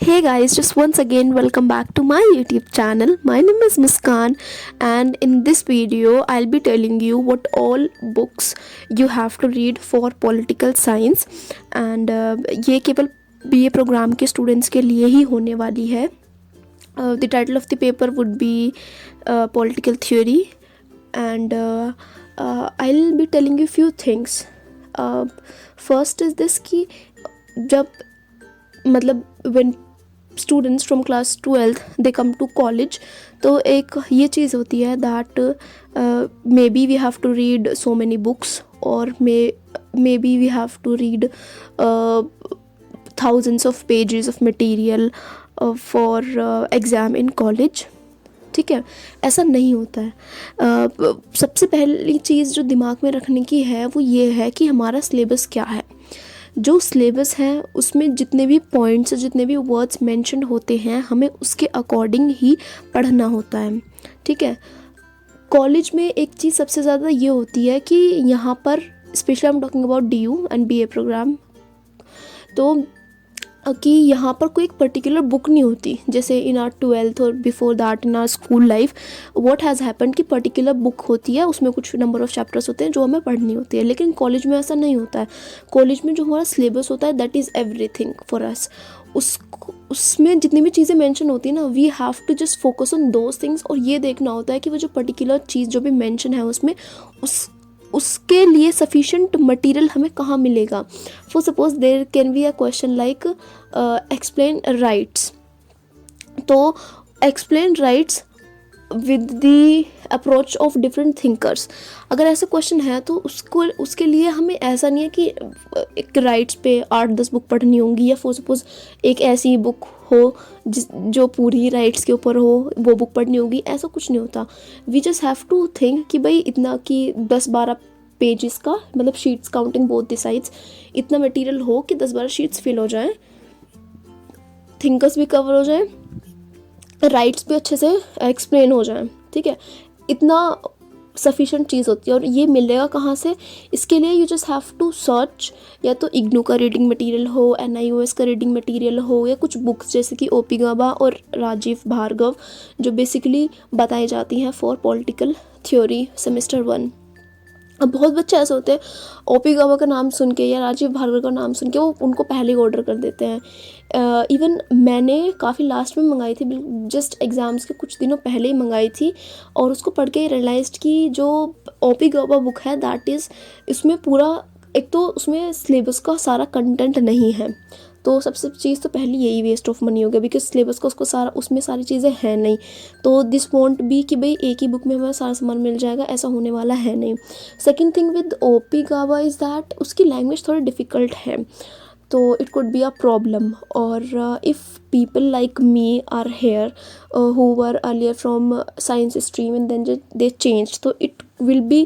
Hey guys, just once again welcome back to my YouTube channel. My name is Muskan, and in this video I'll be telling you what all books you have to read for political science and ये केवल BA programme के students के लिए ही होने वाली है. The title of the paper would be political theory and I'll be telling you few things. First is this कि जब मतलब when students from class 12th they come to college, तो एक ये चीज़ होती है that maybe we have to read so many books और maybe we have to read thousands of pages of material for exam in college. ठीक है, ऐसा नहीं होता है. सबसे पहली चीज़ जो दिमाग में रखने की है वो ये है कि हमारा सिलेबस क्या है. जो सिलेबस है उसमें जितने भी पॉइंट्स, जितने भी वर्ड्स मेंशन होते हैं, हमें उसके अकॉर्डिंग ही पढ़ना होता है. ठीक है, कॉलेज में एक चीज़ सबसे ज़्यादा ये होती है कि यहाँ पर specially I am talking about DU and BA programme, तो कि यहाँ पर कोई एक पर्टिकुलर बुक नहीं होती. जैसे इन आर 12th और before that in are school life what has happened कि पर्टिकुलर बुक होती है, उसमें कुछ नंबर ऑफ चैप्टर्स होते हैं जो हमें पढ़नी होती है. लेकिन कॉलेज में ऐसा नहीं होता है. कॉलेज में जो हमारा सिलेबस होता है that is everything for us. उसमें जितनी भी चीज़ें मेंशन होती है ना, we have to just focus on those things, और ये देखना होता है कि वो जो पर्टिकुलर चीज़ जो भी मेंशन है उसमें उसके लिए सफिशेंट मटेरियल हमें कहाँ मिलेगा. For suppose there can be a question like explain rights, तो explain rights with the approach of different thinkers. अगर ऐसा क्वेश्चन है तो उसके लिए हमें ऐसा नहीं है कि एक राइट्स पे 8-10 बुक पढ़नी होंगी, या फॉर सपोज एक ऐसी बुक हो जो पूरी राइट्स के ऊपर हो, वो बुक पढ़नी होगी. ऐसा कुछ नहीं होता. We just have to think कि भाई इतना कि 10-12 पेजेस का, मतलब sheets counting both the sides, इतना मटेरियल हो कि 10-12 शीट्स फिल हो जाएं, थिंकर्स भी कवर हो जाएं, राइट्स भी अच्छे से एक्सप्लेन हो जाएं. ठीक है, इतना सफिशेंट चीज़ होती है. और ये मिलेगा कहाँ से? इसके लिए you just have to search, या तो इग्नू का रीडिंग मटेरियल हो, NIOS का रीडिंग मटेरियल हो, या कुछ बुक्स जैसे कि OP गाबा और राजीव भार्गव जो बेसिकली बताई जाती हैं फॉर पॉलिटिकल थ्योरी सेमेस्टर 1. अब बहुत बच्चे ऐसे होते हैं OP गाबा का नाम सुन के या राजीव भार्गव का नाम सुन के वो उनको पहले ही ऑर्डर कर देते हैं. इवन मैंने काफ़ी लास्ट में मंगाई थी, जस्ट एग्ज़ाम्स के कुछ दिनों पहले ही मंगाई थी, और उसको पढ़ के रियलाइज़ कि जो OP गाबा बुक है दैट इज़, इसमें पूरा एक तो उसमें सिलेबस का सारा कंटेंट नहीं है. तो सबसे चीज़ तो पहली यही वेस्ट ऑफ मनी हो गया, बिकॉज सिलेबस का उसको सारा, उसमें सारी चीज़ें हैं नहीं. तो दिस वॉन्ट बी कि भाई एक ही बुक में हमें सारा सामान मिल जाएगा, ऐसा होने वाला है नहीं. Second thing with OP Gauba is that उसकी लैंग्वेज थोड़ी डिफ़िकल्ट है, तो it could be a problem. और if people like me are here who were earlier from science stream and then they changed, so it will be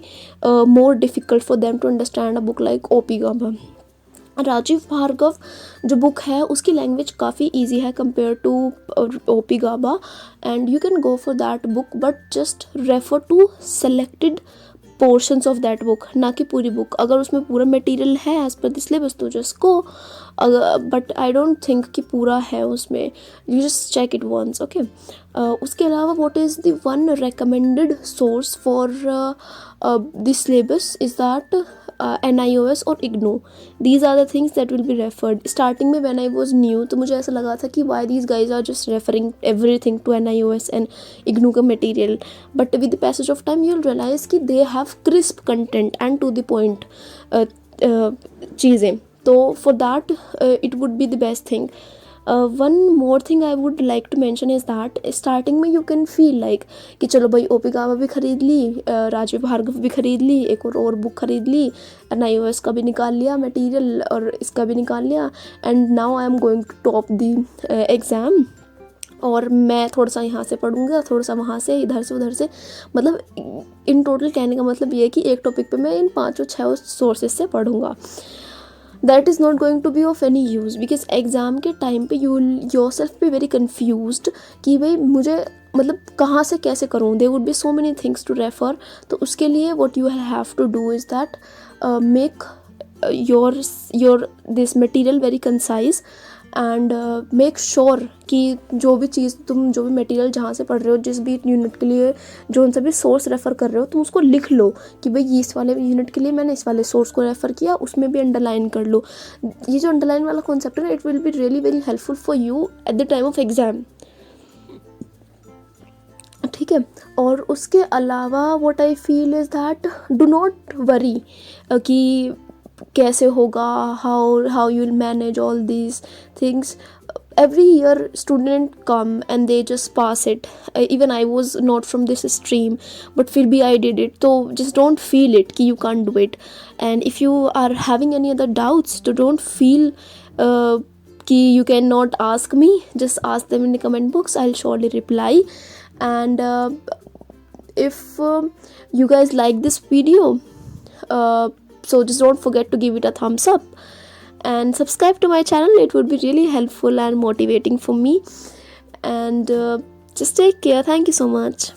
more difficult for them to understand a book like OP Gauba. Rajeev Bhargava जो book है उसकी language काफ़ी easy है compare to OP Gauba, and you can go for that book, but just refer to selected portions of that book, ना कि पूरी book. अगर उसमें पूरा मटेरियल है एज पर द सिलेबस तो just go, but I don't think कि पूरा है उसमें. You just check it once. Okay, उसके अलावा what is the one recommended source for the syllabus is that NIOS और IGNOU. These are the things that will be referred. Starting में when I was new तो मुझे ऐसा लगा था कि why these guys are just referring everything to NIOS and IGNOU का material. But with the passage of time you'll realize कि they have crisp content and to the point चीज़ें. तो for that it would be the best thing. One more thing I would like to mention is that starting में you can feel like कि चलो भाई OP गाबा भी ख़रीद ली, राजीव भार्गव भी ख़रीद ली, एक और बुक ख़रीद ली, NIOS का भी निकाल लिया मटेरियल और इसका भी निकाल लिया, and now I am going to top the exam, और मैं थोड़ा सा यहाँ से पढ़ूँगा, थोड़ा सा वहाँ से, इधर से उधर से. मतलब इन टोटल कहने का मतलब ये है कि एक टॉपिक पे मैं इन 5-6 सोर्सेज से पढ़ूँगा. That is not going to be of any use, because exam के टाइम पे you will yourself be very confused कि भाई मुझे मतलब कहाँ से कैसे करूँ. there would be so many things to refer. तो उसके लिए what you have to do is that make your this material very concise and make sure कि जो भी चीज़ तुम जो भी मटेरियल जहाँ से पढ़ रहे हो, जिस भी यूनिट के लिए जो उन सभी सोर्स रेफ़र कर रहे हो, तुम उसको लिख लो कि भाई इस वाले यूनिट के लिए मैंने इस वाले सोर्स को रेफ़र किया, उसमें भी अंडरलाइन कर लो. ये जो अंडरलाइन वाला कॉन्सेप्ट है ना, it will be really very helpful for you at the time of exam. ठीक है. और उसके अलावा what I feel is that do not worry कि कैसे होगा, how you will manage all these things. Every year student come and they just pass it. Even I was not from this stream, but फिर भी I did it. So just don't feel it कि you can't do it. And if you are having any other doubts, so don't feel कि you cannot ask me. Just ask them in the comment box. I'll surely reply. And if you guys like this video, so just don't forget to give it a thumbs up and subscribe to my channel. It would be really helpful and motivating for me. And just take care. Thank you so much.